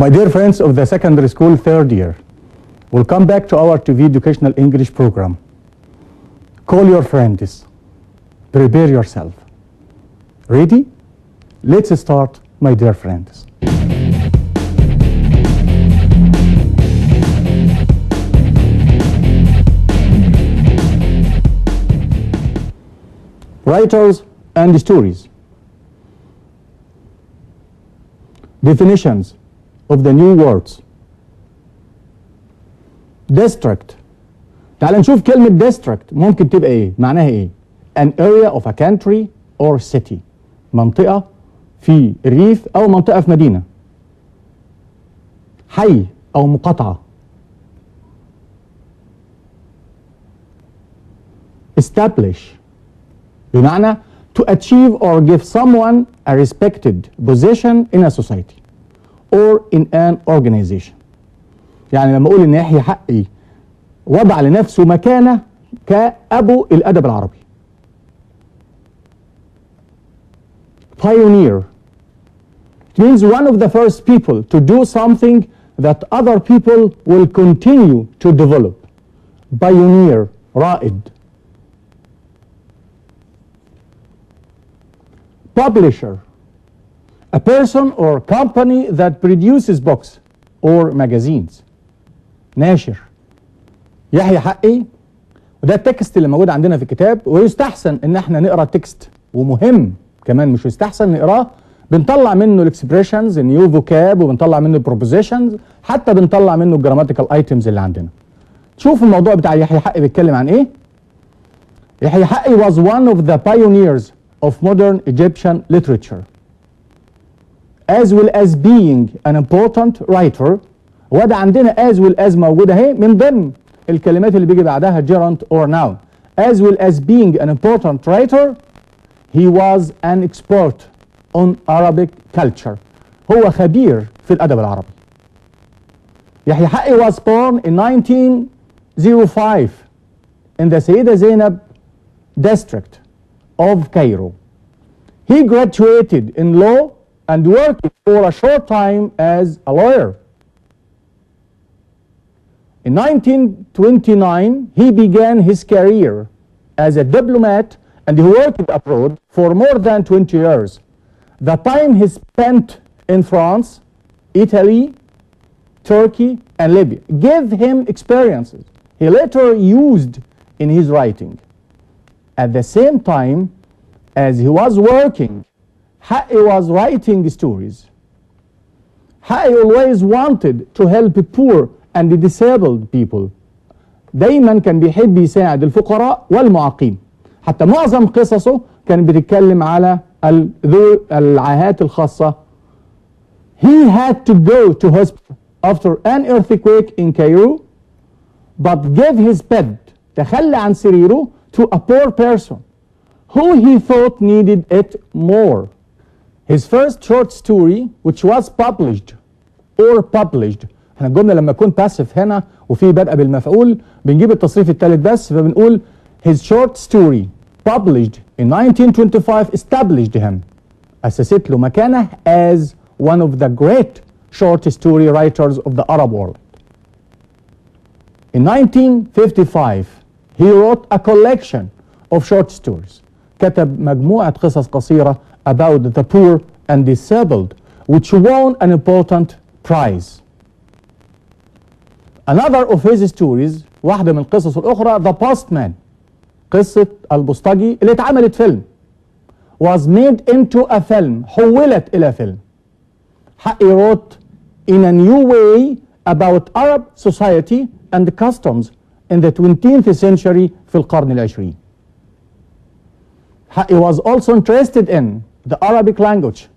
My dear friends of the secondary school third year, welcome back to our TV educational English program. Call your friends. Prepare yourself. Ready? Let's start, my dear friends. Writers and stories. Definitions of the new words. District. تعال نشوف كلمة district ممكن تبقى ايه؟ معناها ايه؟ An area of a country or city. منطقة في الريف أو منطقة في مدينة. حي أو مقاطعة. Establish بمعنى to achieve or give someone a respected position in a society or in an organization. يعني لما أقول إن يحيى حقي وضع لنفسه مكانة كأبو الأدب العربي. Pioneer. It means one of the first people to do something that other people will continue to develop. Pioneer. رائد. Publisher. A person or company that produces books or magazines. ناشر. يحيى حقي وده التكست اللي موجود عندنا في الكتاب، ويستحسن ان احنا نقرا التكست، ومهم كمان مش يستحسن نقراه، بنطلع منه الاكسبريشنز النيو فوكاب، وبنطلع منه البروبوزيشنز، حتى بنطلع منه الجراماتيكال ايتمز اللي عندنا. شوف الموضوع بتاع يحيى حقي بيتكلم عن ايه. يحيى حقي was one of the pioneers of modern Egyptian literature as well as being an important writer. وده عندنا as well as موجوده اهي من ضمن الكلمات اللي بيجي بعدها gerund or noun. As well as being an important writer, he was an expert on Arabic culture. هو خبير في الأدب العربي. يحيى حقي was born in 1905 in the Sayyida Zainab district of Cairo. He graduated in law and worked for a short time as a lawyer. In 1929, he began his career as a diplomat and he worked abroad for more than 20 years. The time he spent in France, Italy, Turkey, and Libya gave him experiences he later used in his writing. At the same time as he was working, Haqqi was writing stories. Haqqi always wanted to help poor and disabled people. دايما كان بيحب يساعد الفقراء والمعاقين. حتى معظم قصصه كان بتتكلم على ذو العاهات الخاصة. He had to go to hospital after an earthquake in Cairo, but gave his bed, تخلى عن سريره, to a poor person who he thought needed it more. His first short story, which was published, احنا الجملة لما يكون باسف هنا وفي بدء بالمفعول بنجيب التصريف الثالث بس، فبنقول his short story published in 1925 established him، أسست له مكانه as one of the great short story writers of the Arab world. In 1955 he wrote a collection of short stories. كتب مجموعة قصص قصيرة about the poor and disabled which won an important prize. Another of his stories، واحدة من القصص الأخرى، The Postman، قصة البوسطجي اللي اتعملت فيلم، was made into a film، حولت إلى فيلم. Haqqi wrote in a new way about Arab society and customs in the 20th century في القرن العشرين. Haqqi was also interested in the Arabic language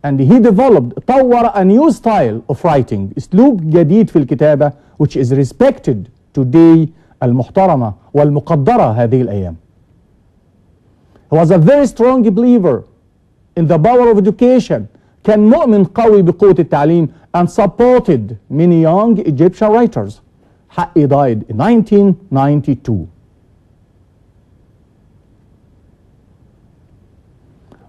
and he developed طور a new style of writing، اسلوب جديد في الكتابة which is respected today، المحترمة والمقدرة هذه الأيام. He was a very strong believer in the power of education، كان مؤمن قوي بقوة التعليم and supported many young Egyptian writers. Haqqi died in 1992.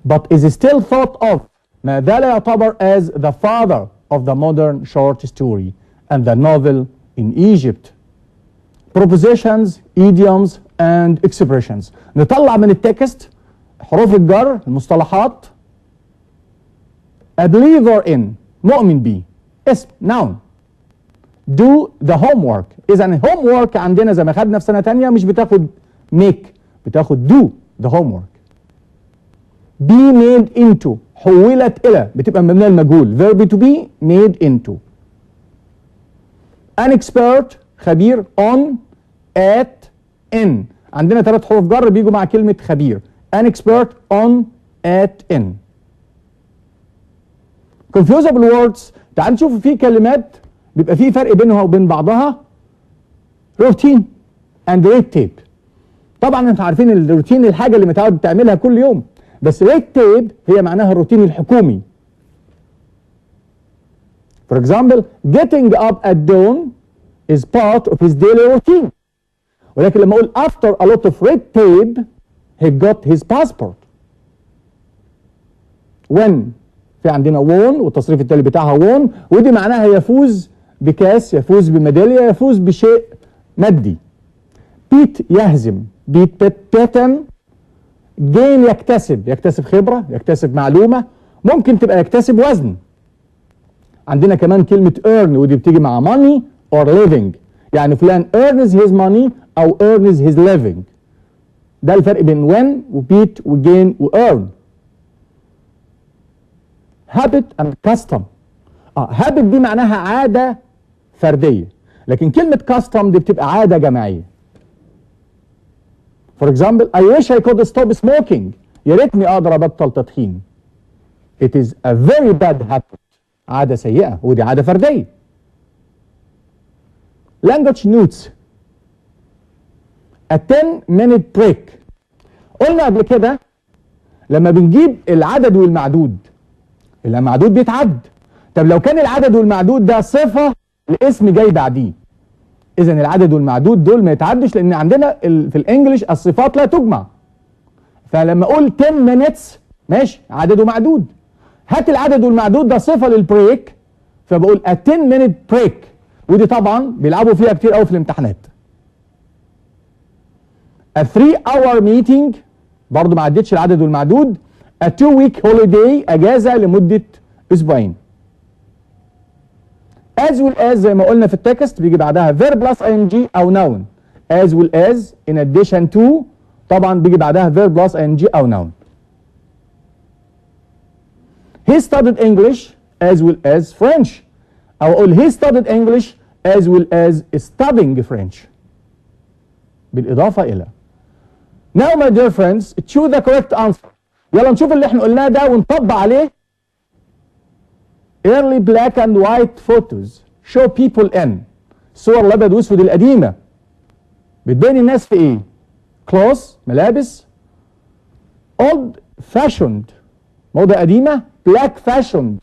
But is still thought of، ما زال يعتبر as the father of the modern short story and the novel in Egypt. Prepositions, idioms and expressions. نطلع من التكست حروف الجر، المصطلحات. A believer in، مؤمن بيه، اسم noun. Do the homework. إذا homework عندنا زي ما خدنا في سنة تانية مش بتاخد make، بتاخد do the homework. Be made into، حولت إلى، بتبقى مبنية المجهول. verb to be made into. An expert، خبير. on، at، in. عندنا 3 حروف جر بيجوا مع كلمة خبير. An expert، on، at، in. confusable words، تعال نشوف في كلمات بيبقى في فرق بينها وبين بعضها. routine and red tape. طبعا انتوا عارفين الروتين الحاجة اللي متعود تعملها كل يوم، بس red tape هي معناها الروتين الحكومي. For example, getting up at dawn is part of his daily routine. ولكن لما اقول after a lot of red tape he got his passport. when في عندنا won والتصريف التالي بتاعها won، ودي معناها يفوز بكاس، يفوز بميدالية، يفوز بشيء مادي. beat يهزم، beat beaten. gain يكتسب، يكتسب خبرة، يكتسب معلومة، ممكن تبقى يكتسب وزن. عندنا كمان كلمة earn ودي بتيجي مع money or living، يعني فلان earns his money أو earns his living. ده الفرق بين win وbeat وgain وearn. habit and custom. habit دي معناها عادة فردية، لكن كلمة custom دي بتبقى عادة جماعية. For example, I wish I could stop smoking. يا ريتني أقدر أبطل تدخين. It is a very bad habit. عادة سيئة، ودي عادة فردية. Language notes. A 10-minute break. قلنا قبل كده لما بنجيب العدد والمعدود، المعدود بيتعد. طب لو كان العدد والمعدود ده صفة الاسم جاي بعديه، إذن العدد والمعدود دول ما يتعدش، لأن عندنا في الإنجليش الصفات لا تجمع. فلما أقول 10 minutes ماشي، عدد ومعدود. هات العدد والمعدود ده صفة للبريك، فبقول a 10-minute break، ودي طبعا بيلعبوا فيها كتير قوي في الامتحانات. a 3-hour meeting برضو ما عدتش العدد والمعدود. a 2-week holiday أجازة لمدة أسبوعين. as well as زي ما قلنا في التكست بيجي بعدها verb plus ing أو noun. as well as in addition to طبعا بيجي بعدها verb plus ing أو noun. he studied English as well as French، أو أقول he studied English as well as studying French بالإضافة إلى. Now my dear friends, choose the correct answer. يلا نشوف اللي احنا قلناه ده ونطبق عليه. Early black and white photos show people in. الصور الأبيض وأسود القديمة بتبين الناس في إيه؟ clothes ملابس. old fashioned موضة قديمة. black fashioned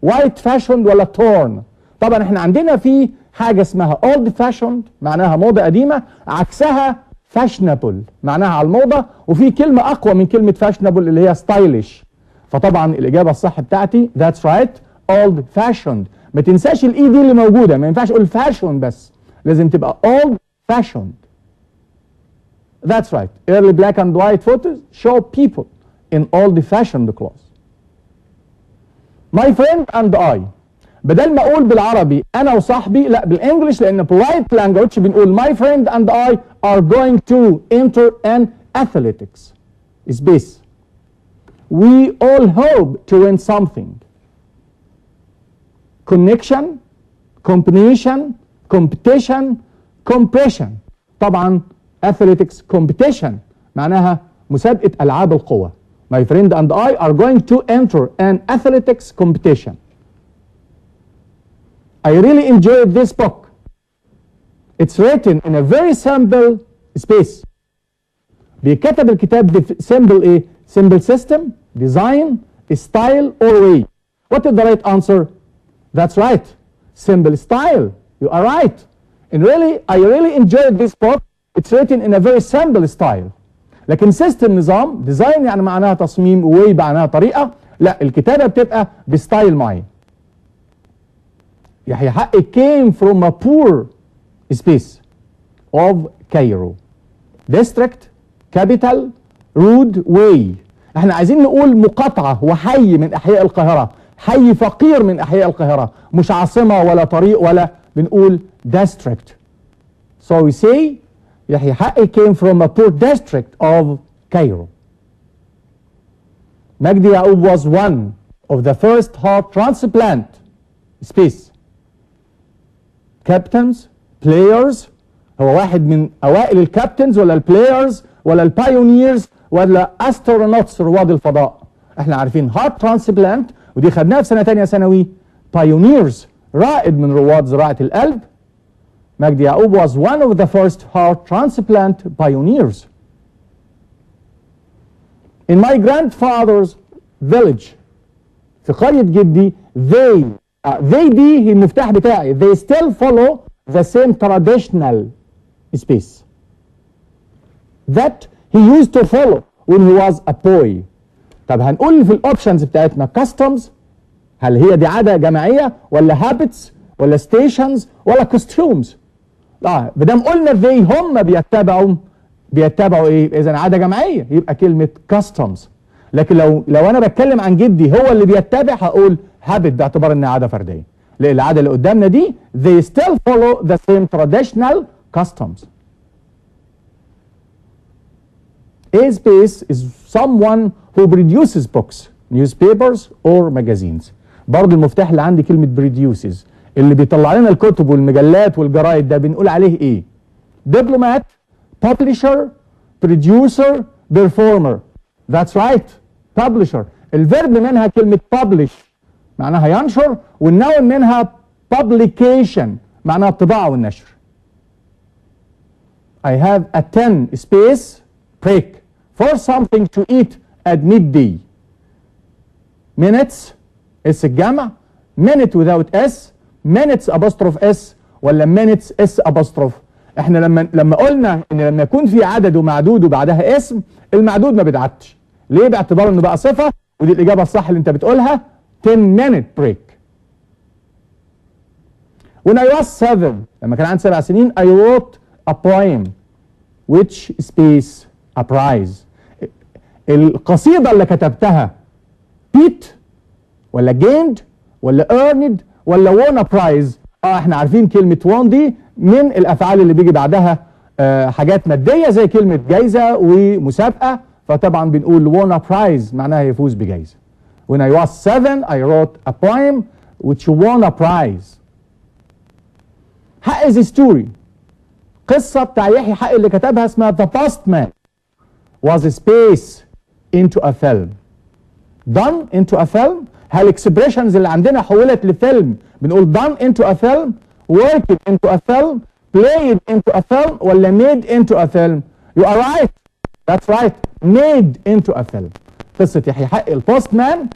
white fashioned ولا torn. طبعا احنا عندنا في حاجة اسمها old fashioned معناها موضة قديمة، عكسها fashionable معناها على الموضة، وفي كلمة أقوى من كلمة fashionable اللي هي stylish. فطبعا الإجابة الصح بتاعتي that's right old fashioned. ما تنساش الإي دي اللي موجودة، ما ينفعش أقول fashion بس، لازم تبقى old fashioned. That's right. Early black and white photos show people in old fashioned clothes. My friend and I. بدل ما اقول بالعربي انا وصاحبي، لا بالانجلش، لان polite language بنقول my friend and I are going to enter an athletics space. We all hope to win something. Connection, combination, competition, compression. طبعا athletics competition معناها مسابقة ألعاب القوى. My friend and I are going to enter an athletics competition. I really enjoyed this book. It's written in a very simple space. بيكتب الكتاب ده simple ايه؟ Simple system, design, style or way. What is the right answer? That's right. Simple style. You are right. And really, I really enjoyed this book. It's written in a very simple style. لكن system نظام، design يعني معناها تصميم، way معناها طريقة. لا، الكتابة بتبقى بستايل معين. يحيى حقي came from a poor space of Cairo. district, capital, road, way. احنا عايزين نقول مقاطعة وحي من أحياء القاهرة، حي فقير من أحياء القاهرة، مش عاصمة ولا طريق ولا، بنقول district. So we say يحيى حقي came from a poor district of Cairo. مجدي يعقوب was one of the first heart transplant space. captains, players، هو واحد من أوائل الكابتنز ولا البلايرز ولا البايونيرز ولا astronauts رواد الفضاء. احنا عارفين heart transplant ودي خدناها في سنة تانية ثانوي. pioneers رائد من رواد زراعة القلب. مجدي يعقوب was one of the first heart transplant pioneers. In my grandfather's village في قرية جدي they دي هي المفتاح بتاعي. they still follow the same traditional space that he used to follow when he was a boy. طب هنقول في الاوبشنز بتاعتنا customs، هل هي دي عادة جماعية ولا habits ولا stations ولا costumes؟ لا بدام قلنا they هم بيتبعوا ايه؟ اذا عادة جماعية يبقى كلمة customs. لكن لو انا بتكلم عن جدي هو اللي بيتبع هقول habit باعتبار انها عادة فردية. لان العادة اللي قدامنا دي they still follow the same traditional customs. A space is someone who produces books, newspapers or magazines. برضه المفتاح اللي عندي كلمة produces، اللي بيطلع لنا الكتب والمجلات والجرايد ده بنقول عليه ايه؟ diplomat, publisher, producer, performer. That's right. publisher. الفيرب منها كلمة publish معناها ينشر، والنون منها publication معناها الطباعة والنشر. I have a 10 space break for something to eat at midday. minutes اس الجمع، minute without s، minutes apostrophe s ولا minutes s apostrophe. احنا لما قلنا ان لما يكون في عدد ومعدود وبعدها اسم، المعدود ما بيتعدش. ليه؟ باعتبار انه بقى صفة، ودي الإجابة الصح اللي انت بتقولها 10 minute break. When I was 7 لما كان عندي 7 سنين I wrote a poem which space a prize. القصيدة اللي كتبتها beat ولا gained ولا earned ولا won a prize. احنا عارفين كلمة won دي من الأفعال اللي بيجي بعدها حاجات مادية زي كلمة جايزة ومسابقة، فطبعا بنقول won a prize معناها يفوز بجايزة. When I was 7 I wrote a poem which won a prize. حق is a story. قصة بتاع يحيى حق اللي كتبها اسمها The Postman was a space into a film. done into a film. هل expressions اللي عندنا حولت لفيلم بنقول done into a film، worked into a film، played into a film ولا made into a film؟ You are right. That's right. made into a film. قصة يحيى حق البوستمان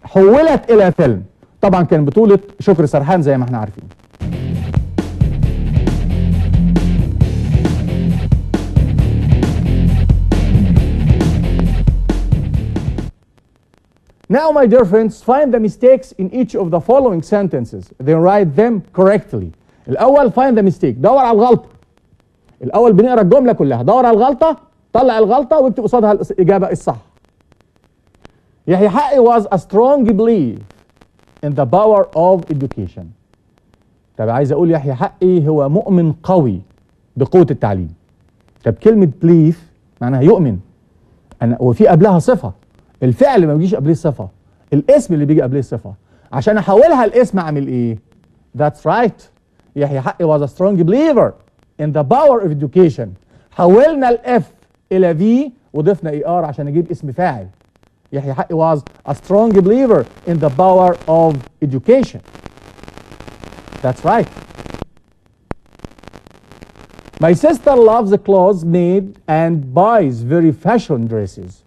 حولت إلى فيلم. طبعا كان بطولة شكري سرحان زي ما احنا عارفين. Now, my dear friends, find the mistakes in each of the following sentences. Then write them correctly. الأول find the mistake. دور على الغلطة. الأول بنقرأ الجملة كلها. دور على الغلطة، طلع الغلطة واكتب قصادها الإجابة الصح. يحيى حقي was a strong belief in the power of education. طب عايز أقول يحيى حقي هو مؤمن قوي بقوة التعليم. طب كلمة belief معناها يؤمن. وفي قبلها صفة. الفعل ما بيجيش قبليه صفة، الاسم اللي بيجي قبليه صفة. عشان احولها الاسم اعمل ايه؟ That's right. يحيى حقي was a strong believer in the power of education. حولنا الاف الى في وضفنا ER عشان اجيب اسم فاعل. يحيى حقي was a strong believer in the power of education. That's right. My sister loves clothes made and buys very fashion dresses.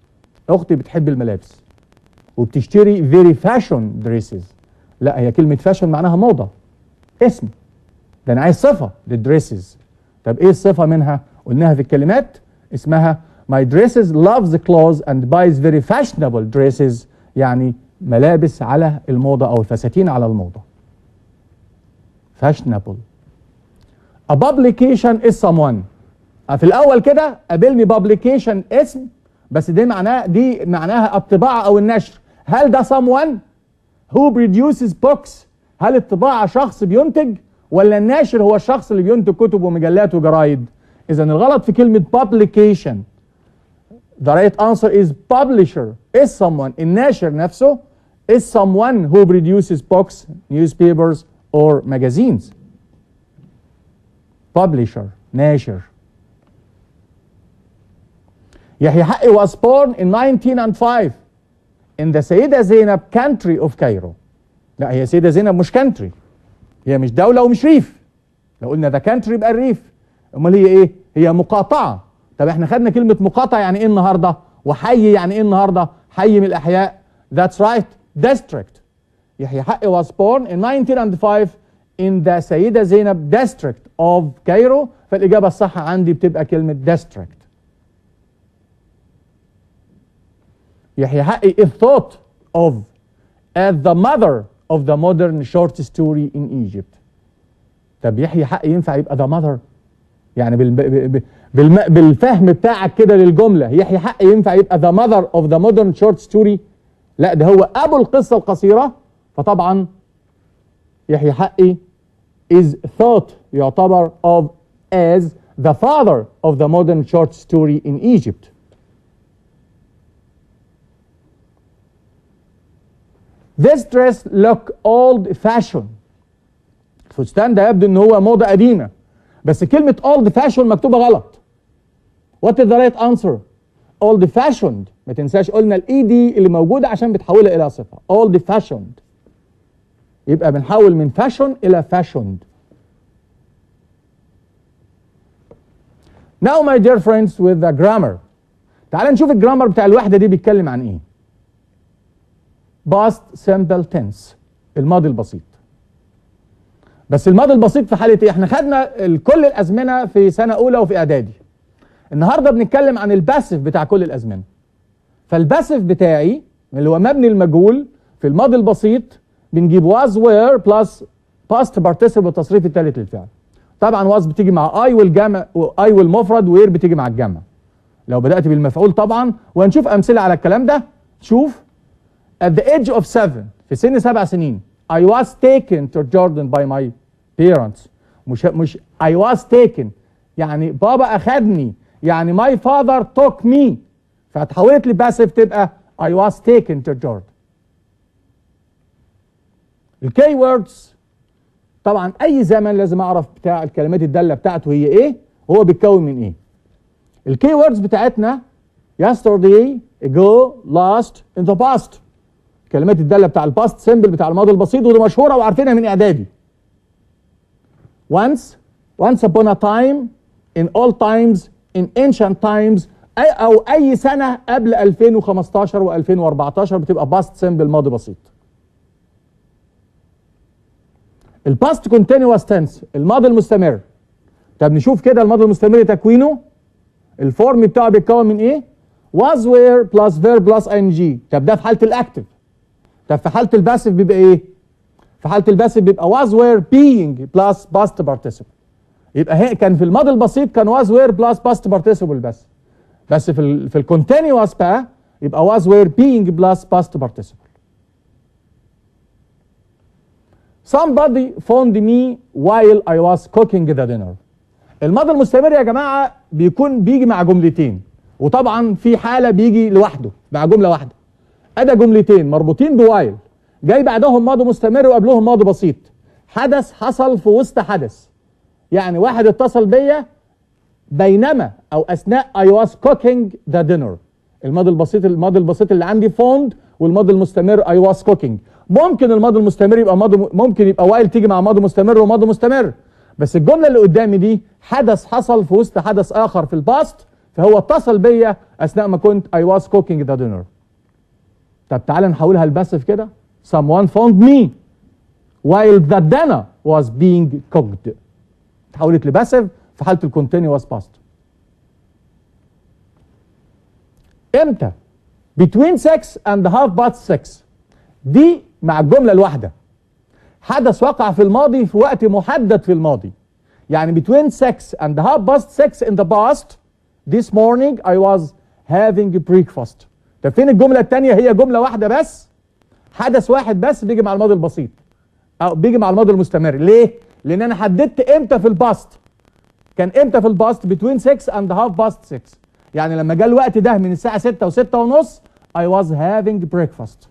اختي بتحب الملابس وبتشتري very fashion dresses. لا، هي كلمة fashion معناها موضة، اسم. ده انا عايز صفة للدريسز. طب ايه الصفة منها؟ قلناها في الكلمات، اسمها my dresses loves the clothes and buys very fashionable dresses، يعني ملابس على الموضة او الفساتين على الموضة. fashionable. A publication is someone. في الأول كده قابلني publication اسم، بس دي معناها الطباعة أو النشر. هل ده someone who produces books؟ هل الطباعة شخص بينتج، ولا الناشر هو الشخص اللي بينتج كتب ومجلات وجرايد؟ إذا الغلط في كلمة publication. The right answer is publisher is someone. الناشر نفسه is someone who produces books, newspapers or magazines. Publisher, ناشر. يحيى حقي was born in 1905 in the سيدة زينب country of Cairo. لا، هي سيدة زينب مش country، هي مش دولة ومش ريف. لو قلنا ده country يبقى الريف. امال هي ايه؟ هي مقاطعة. طب احنا خدنا كلمة مقاطعة يعني ايه النهارده؟ وحي يعني ايه النهارده؟ حي من الأحياء. That's right, district. يحيى حقي was born in 1905 in the سيدة زينب district of Cairo. فالإجابة الصح عندي بتبقى كلمة district. يحيى حقي is thought of as the mother of the modern short story in Egypt. طب يحيى حقي ينفع يبقى the mother؟ يعني بالفهم بتاعك كده للجملة، يحيى حقي ينفع يبقى the mother of the modern short story؟ لا، ده هو أبو القصة القصيرة. فطبعا يحيى حقي is thought يعتبر of as the father of the modern short story in Egypt. This dress look old fashioned. الفستان ده يبدو ان هو موضة قديمة، بس كلمة old fashioned مكتوبة غلط. What is the right answer؟ old fashioned. ما تنساش قلنا الاي دي اللي موجودة عشان بتحولها الى صفة. old fashioned يبقى بنحول من fashion الى fashioned. Now my dear friends with the grammar. تعال نشوف الجرامر بتاع الوحدة دي بيتكلم عن ايه. past simple tense، الماضي البسيط. بس الماضي البسيط في حالة ايه؟ احنا خدنا كل الازمنة في سنة اولى وفي اعدادي. النهاردة بنتكلم عن الباسف بتاع كل الازمنة. فالباسف بتاعي اللي هو مبني المجهول في الماضي البسيط بنجيب was were plus past participle التصريف الثالث للفعل. طبعا was بتيجي مع I والجمع، I والمفرد، وير بتيجي مع الجمع. لو بدأت بالمفعول طبعا، وهنشوف امثلة على الكلام ده. شوف at the age of 7 في سن 7 سنين I was taken to Jordan by my parents. مش I was taken يعني بابا أخذني، يعني my father took me. فاتحولت لباسف تبقى I was taken to Jordan. الكي ووردز طبعا أي زمن لازم أعرف بتاع الكلمات الدالة بتاعته هي إيه وهو بيتكون من إيه. الكي ووردز بتاعتنا yesterday, ago, last, in the past. الكلمات الدالة بتاع الباست سيمبل بتاع الماضي البسيط، ودي مشهورة وعارفينها من إعدادي. once upon a time, in all times, in ancient times، أو أي سنة قبل 2015 و2014 بتبقى باست سيمبل ماضي بسيط. الباست كونتينوس تنس الماضي المستمر. طب نشوف كده الماضي المستمر تكوينه. الفورم بتاعه بيتكون من إيه؟ was were plus verb plus ing. طب ده في حالة الأكتف. طب في حالة الباسف بيبقى ايه؟ في حالة الباسف بيبقى was were being plus past participle. يبقى هي كان في الماضي البسيط كان was were plus past participle بس في الكونتينوس بقى يبقى was were being plus past participle. Somebody phoned me while I was cooking the dinner. الماضي المستمر يا جماعة بيجي مع جملتين، وطبعا في حالة بيجي لوحده مع جملة واحدة. أدا جملتين مربوطين بوايل، جاي بعدهم ماضي مستمر وقبلهم ماضي بسيط. حدث حصل في وسط حدث، يعني واحد اتصل بيا بينما أو أثناء I was cooking the dinner. الماضي البسيط اللي عندي phoned، والماضي المستمر I was cooking. ممكن الماضي المستمر يبقى ممكن يبقى وايل تيجي مع ماضي مستمر وماضي مستمر، بس الجملة اللي قدامي دي حدث حصل في وسط حدث آخر في الباست، فهو اتصل بيا أثناء ما كنت I was cooking the dinner. طب تعالى نحولها الباسف كده. someone phoned me while the dinner was being cooked. تحولت لباسف في حالة الكونتينوس باست. امتى؟ between 6 and half past 6 دي مع الجملة الواحدة. حدث وقع في الماضي في وقت محدد في الماضي. يعني between 6 and 6:30 in the past this morning I was having breakfast. طب فين الجملة التانية؟ هي جملة واحدة بس، حدث واحد بس بيجي مع الماضي البسيط أو بيجي مع الماضي المستمر. ليه؟ لأن أنا حددت إمتى في الباست. كان إمتى في الباست؟ between 6 and 6:30. يعني لما جاء الوقت ده من الساعة 6 و6 ونص I was having breakfast.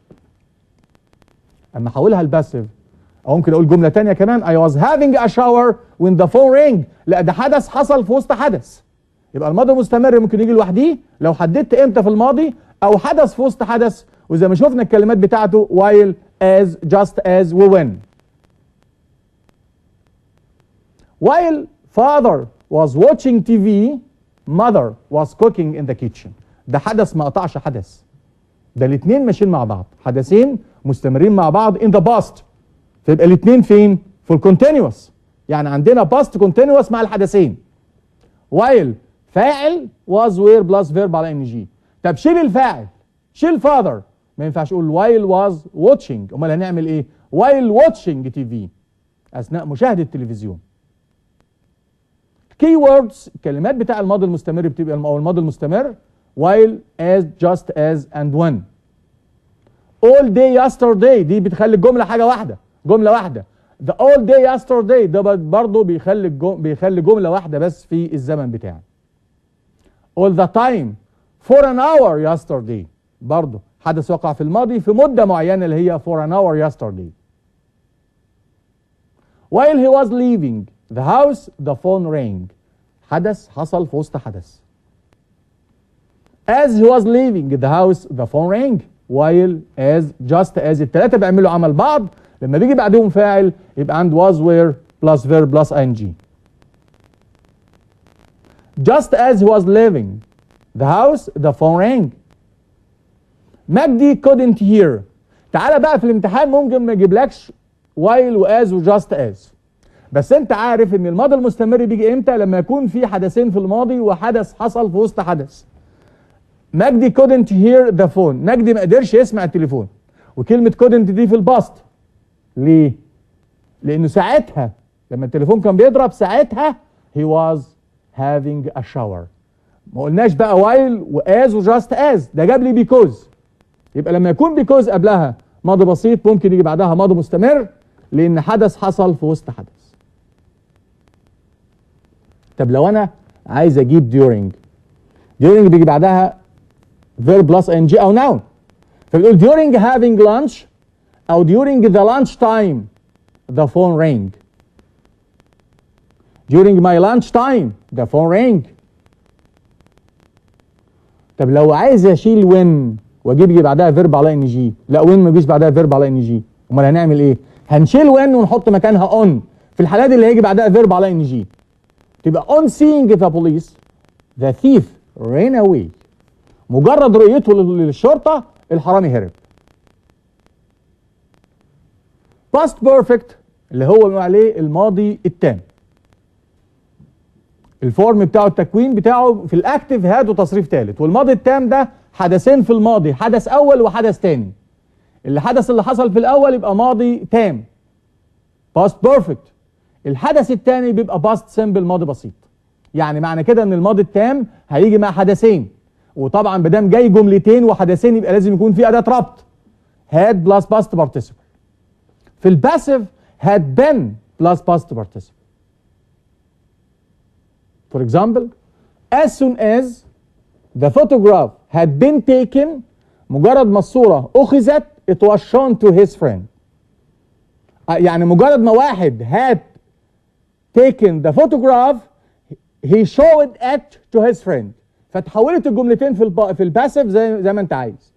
أما أحولها الباسيف أو ممكن أقول جملة تانية كمان I was having a shower when the phone rang. لا ده حدث حصل في وسط حدث. يبقى الماضي المستمر ممكن يجي لوحديه لو حددت امتى في الماضي أو حدث في وسط حدث، وزي ما شفنا الكلمات بتاعته while as just as و when. While father was watching TV mother was cooking in the kitchen. ده حدث ما قطعش حدث، ده الاثنين ماشيين مع بعض، حدثين مستمرين مع بعض in the past. فيبقى الاثنين فين؟ في الكونتينوس. يعني عندنا past continuous مع الحدثين. while فاعل was were plus verb على ing. طب شيل الفاعل، شيل father، ما ينفعش اقول while was watching. امال هنعمل ايه؟ while watching TV، اثناء مشاهده التلفزيون. key words الكلمات بتاع الماضي المستمر بتبقى او الماضي المستمر while as just as and when. all day yesterday دي بتخلي الجمله حاجه واحده، جمله واحده. the all day yesterday ده برضه بيخلي جمله واحده بس في الزمن بتاعي. all the time for an hour yesterday برضه حدث وقع في الماضي في مده معينه اللي هي for an hour yesterday. while he was leaving the house the phone rang. حدث حصل في وسط حدث. as he was leaving the house the phone rang. while as just as الثلاثه بيعملوا عمل بعض، لما بيجي بعدهم فاعل يبقى عند was were plus verb plus ing. just as he was leaving the house the phone rang. مجدي couldn't hear. تعالى بقى في الامتحان ممكن ما يجيبلكش while وas وجاست as، بس انت عارف ان الماضي المستمر بيجي امتى؟ لما يكون في حدثين في الماضي وحدث حصل في وسط حدث. مجدي couldn't hear the phone. مجدي ما قدرش يسمع التليفون، وكلمة couldn't دي في الباست. ليه؟ لأنه ساعتها لما التليفون كان بيضرب ساعتها he was having a shower. ما قلناش بقى while وas وجاست as، ده جاب لي because. يبقى لما يكون because قبلها ماضي بسيط ممكن يجي بعدها ماضي مستمر لأن حدث حصل في وسط حدث. طب لو أنا عايز أجيب during بيجي بعدها verb plus ing أو noun، فبنقول during having lunch أو during the lunch time the phone rang. during my lunch time the phone rang. طب لو عايز اشيل when واجيب يجي بعدها verb على ing، لا when ما يجيش بعدها verb على ing، امال هنعمل ايه؟ هنشيل when ونحط مكانها on. في الحالات اللي هيجي بعدها verb على ing تبقى on seeing the police the thief ran away. مجرد رؤيته للشرطة الحرامي هرب. past perfect اللي هو بنقول عليه الماضي التام. الفورم بتاعه التكوين بتاعه في الاكتف هاد وتصريف ثالث، والماضي التام ده حدثين في الماضي، حدث اول وحدث ثاني. الحدث اللي حصل في الاول يبقى ماضي تام past perfect، الحدث الثاني بيبقى past simple ماضي بسيط. يعني معنى كده ان الماضي التام هيجي مع حدثين، وطبعا بدام جاي جملتين وحدثين يبقى لازم يكون في اداه ربط had plus past participle. في الباسيف had been plus past participle. For example, as soon as the photograph had been taken مجرد ما الصورة أخذت it was shown to his friend. يعني مجرد ما واحد had taken the photograph he showed it to his friend. فتحولت الجملتين في الباسيف زي ما انت عايز.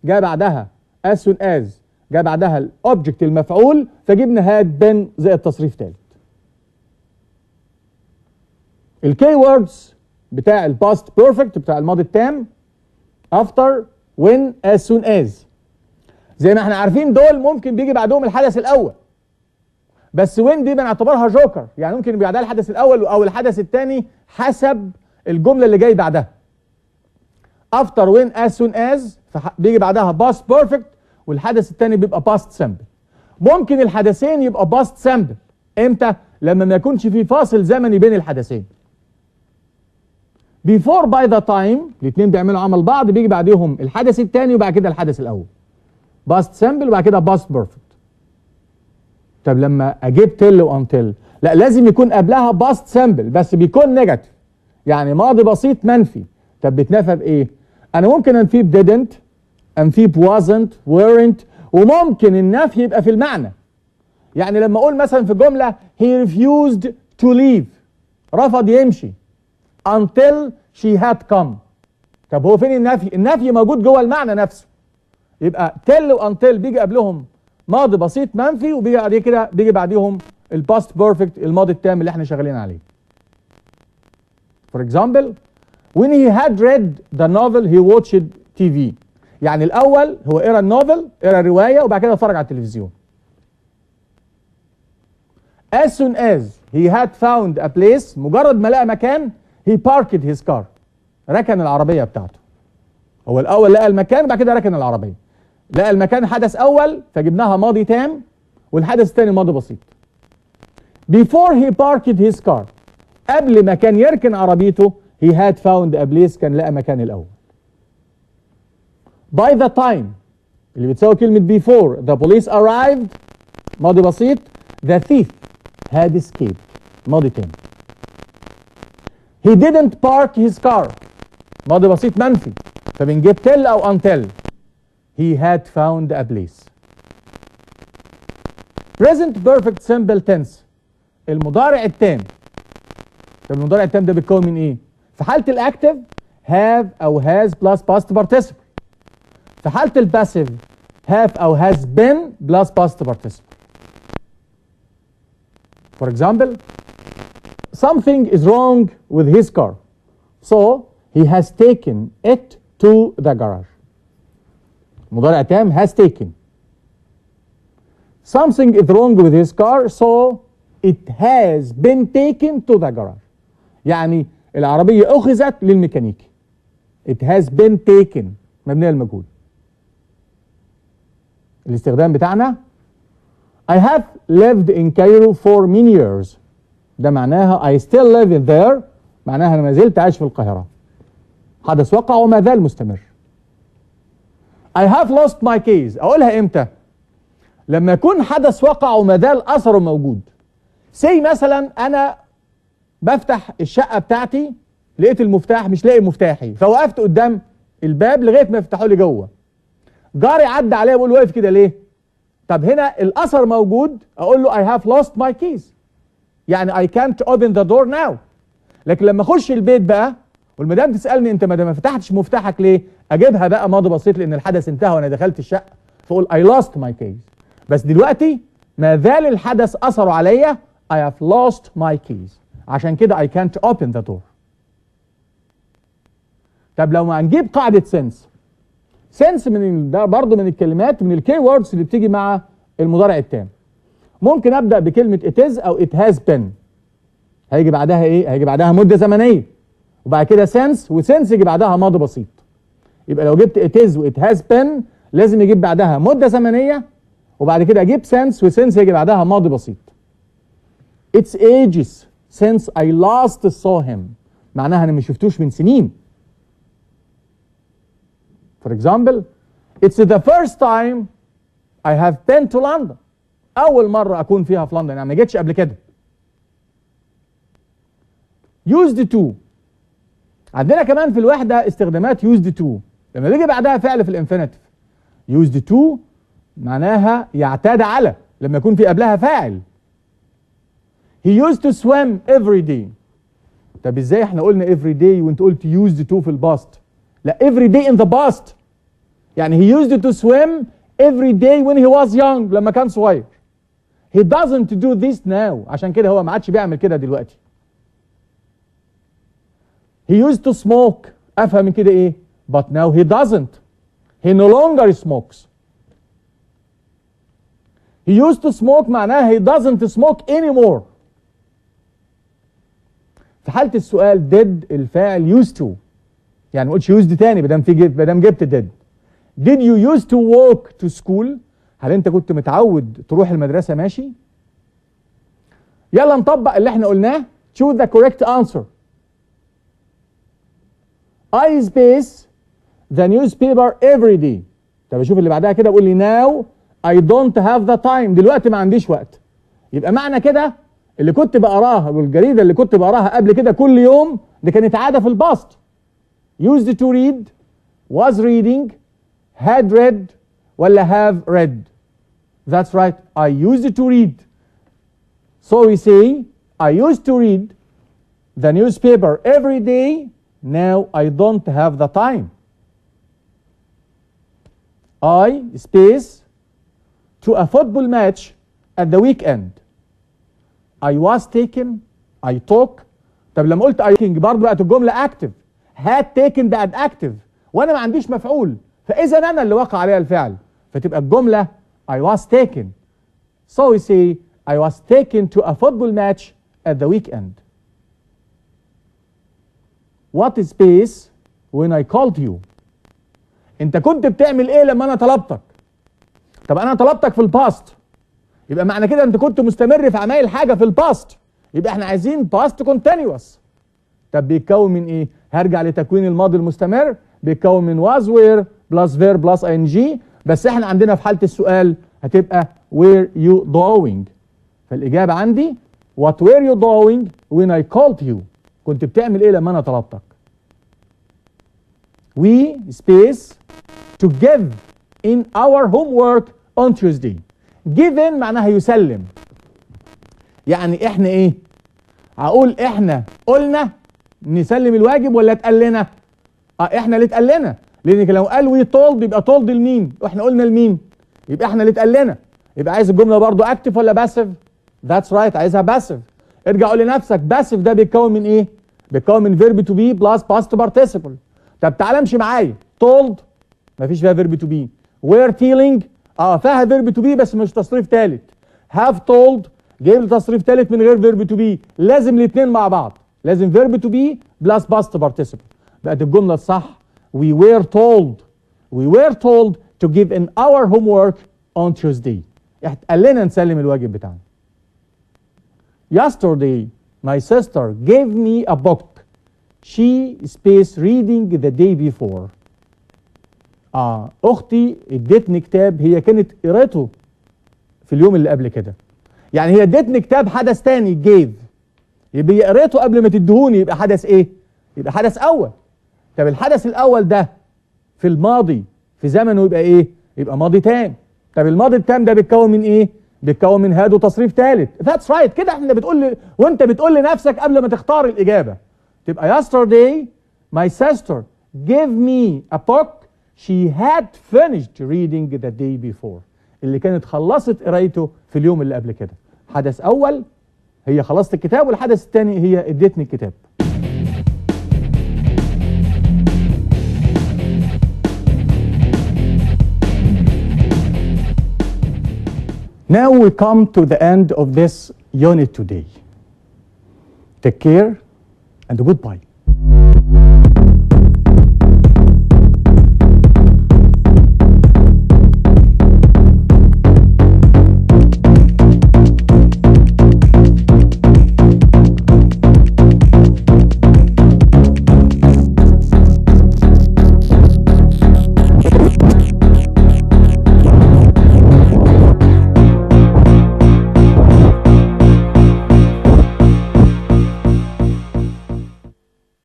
جاء بعدها as soon as، جاء بعدها الاوبجكت المفعول، فجبنا had been زي التصريف ثالث. الكي ووردز بتاع الباست بيرفكت بتاع الماضي التام after when as soon as، زي ما احنا عارفين دول ممكن بيجي بعدهم الحدث الاول، بس when دي بنعتبرها جوكر، يعني ممكن يبقى بعدها الحدث الاول او الحدث الثاني حسب الجمله اللي جاي بعدها. after when as soon as بيجي بعدها past perfect، والحدث الثاني بيبقى past simple. ممكن الحدثين يبقى باست سامبل. امتى؟ لما ما يكونش في فاصل زمني بين الحدثين. before by the time الاثنين بيعملوا عمل بعض، بيجي بعدهم الحدث الثاني وبعد كده الحدث الاول. باست سامبل وبعد كده باست بيرفكت. طب لما اجيب تل وانتل، لا لازم يكون قبلها باست سامبل بس بيكون نيجاتيف، يعني ماضي بسيط منفي. طب بتنفى بايه؟ انا ممكن انفيه بديدنت، انفيه بوازنت، weren't، وممكن النفي يبقى في المعنى. يعني لما اقول مثلا في جمله he refused to leave، رفض يمشي until she had come. طب هو فين النفي؟ النفي موجود جوه المعنى نفسه. يبقى till وانتل بيجي قبلهم ماضي بسيط منفي، وبيجي بعد كده بيجي بعديهم الباست بيرفكت الماضي التام اللي احنا شغالين عليه. For example, when he had read the novel he watched TV. يعني الأول هو قرأ النوفل، قرأ الرواية، وبعد كده اتفرج على التلفزيون. As soon as he had found a place، مجرد ما لقى مكان he parked his car، ركن العربية بتاعته. هو الأول لقى المكان وبعد كده ركن العربية. لقى المكان حدث أول فجبناها ماضي تام، والحدث الثاني ماضي بسيط. Before he parked his car، قبل ما كان يركن عربيته he had found a place، كان لقى مكان الأول. By the time اللي بتساوي كلمة before the police arrived ماضي بسيط، the thief had escaped ماضي تام. He didn't park his car ماضي بسيط منفي، فبنجيب till أو until. He had found a place. Present perfect simple tense المضارع التام. طب المضارع التام ده بيتكون من ايه؟ في حالة الاكتف have أو has plus past participle. في حالة الباسيف have أو has been plus past participle. For example, something is wrong with his car, so he has taken it to the garage. مضارع تام has taken. Something is wrong with his car, so it has been taken to the garage. يعني العربية أخذت للميكانيكي. It has been taken مبنية للمجهول. الاستخدام بتاعنا I have lived in Cairo for many years. ده معناها I still live in there، معناها أنا ما زلت عايش في القاهرة. حدث وقع وما زال مستمر. I have lost my keys. أقولها إمتى؟ لما يكون حدث وقع وما زال أثره موجود. سي مثلا أنا بفتح الشقة بتاعتي لقيت المفتاح مش لاقي مفتاحي، فوقفت قدام الباب لغاية ما يفتحوا لي جوه. جاري عدى عليا بيقول واقف كده ليه؟ طب هنا الأثر موجود، أقول له I have lost my keys. يعني I can't open the door now. لكن لما أخش البيت بقى والمدام تسألني أنت ما فتحتش مفتاحك ليه؟ أجيبها بقى ماضي بسيط لأن الحدث انتهى وأنا دخلت الشقة، فأقول I lost my keys. بس دلوقتي ما زال الحدث أثره عليا I have lost my keys. عشان كده I can't open the door. طب لو ما هنجيب قاعدة sense. sense ده برضه من الكلمات من الكي ووردز اللي بتيجي مع المضارع التام. ممكن أبدأ بكلمة it is أو it has been. هيجي بعدها إيه؟ هيجي بعدها مدة زمنية. وبعد كده sense، وsense يجي بعدها ماضي بسيط. يبقى لو جبت it is و it has been لازم يجيب بعدها مدة زمنية، وبعد كده أجيب sense، وsense يجي بعدها ماضي بسيط. It's ages since I last saw him. معناها أنا ما شفتوش من سنين. For example, it's the first time I have been to London. أول مرة أكون فيها في لندن، يعني ما جيتش قبل كده. used to. عندنا كمان في الوحدة استخدامات used to. لما بيجي بعدها فعل في الانفينيتيف. used to معناها يعتاد على، لما يكون في قبلها فاعل. He used to swim every day. طب ازاي احنا قلنا every day وانت قلت used to في الباست؟ لا every day in the past. يعني he used to swim every day when he was young لما كان صغير. He doesn't do this now. عشان كده هو ما عادش بيعمل كده دلوقتي. He used to smoke. افهم من كده ايه؟ But now he doesn't. He no longer smokes. He used to smoke معناها he doesn't smoke anymore. في حالة السؤال did الفاعل used to. يعني ما قلتش used تاني بدام جبت did. Did you used to walk to school؟ هل انت كنت متعود تروح المدرسة ماشي؟ يلا نطبق اللي احنا قلناه. choose the correct answer. I space the newspaper every day. طب اشوف اللي بعدها كده، بقول لي now I don't have the time. دلوقتي ما عنديش وقت. يبقى معنى كده اللي كنت بقراها والجريدة اللي كنت بقراها قبل كده كل يوم دي كانت عادة في الباست. used to read, was reading, had read ولا have read. That's right. I used to read. So we say I used to read the newspaper every day. Now I don't have the time. I space to a football match at the weekend. I was taken. I took. طب لما قلت I taking برضه بقت الجملة active. had taken بقت active وانا ما عنديش مفعول، فاذا انا اللي وقع عليها الفعل، فتبقى الجملة I was taken. So we say I was taken to a football match at the weekend. What is space when I called you? انت كنت بتعمل ايه لما انا طلبتك؟ طب انا طلبتك في الباست، يبقى معنى كده انت كنت مستمر في عمايل حاجة في الباست، يبقى احنا عايزين past continuous. طب بيتكون من ايه؟ هرجع لتكوين الماضي المستمر، بيتكون من was were plus verb plus ing، بس احنا عندنا في حالة السؤال هتبقى were you doing. فالإجابة عندي what were you doing when I called you. كنت بتعمل ايه لما انا طلبتك. we space to give in our homework on Tuesday. given معناها يسلم، يعني احنا ايه؟ هقول احنا قلنا نسلم الواجب ولا اتقال لنا؟ احنا اللي اتقال لنا، لان لو قال وي تولد يبقى تولد لمين؟ واحنا قلنا لمين؟ يبقى احنا اللي اتقال لنا. يبقى عايز الجمله برضو اكتف ولا باسيف؟ ذاتس رايت، عايزها باسيف. ارجع قول لنفسك باسيف ده بيتكون من ايه؟ بيتكون من فيرب تو بي بلس باست بارتيسيبل. طب تعالى امشي معايا. تولد مفيش فيها فيرب تو بي. وير تيلينج فيها فيرب تو بي بس مش تصريف ثالث. هاف تولد جايب لي تصريف ثالث من غير فيرب تو بي. لازم الاثنين مع بعض، لازم فيرب تو بي بلس باست بارتيسيبل. بقت الجمله الصح we were told to give in our homework on Tuesday. قال لنا نسلم الواجب بتاعنا. Yesterday my sister gave me a book she space reading the day before. اختي ادتني كتاب هي كانت قريته في اليوم اللي قبل كده. يعني هي ادتني كتاب حدث تاني gave، يبقى هي قريته قبل ما تدهوني، يبقى حدث ايه؟ يبقى حدث اول. طب الحدث الاول ده في الماضي في زمنه يبقى ايه؟ يبقى ماضي تام. طب الماضي التام ده بيتكون من ايه؟ بيتكون من هاد وتصريف ثالث. ذاتس رايت. كده احنا بتقول وانت بتقول لنفسك قبل ما تختار الاجابه تبقى yesterday my sister gave me a book she had finished reading the day before. اللي كانت خلصت قرايته في اليوم اللي قبل كده. حدث اول هي خلصت الكتاب، والحدث الثاني هي ادتني الكتاب. Now we come to the end of this unit today. Take care and goodbye.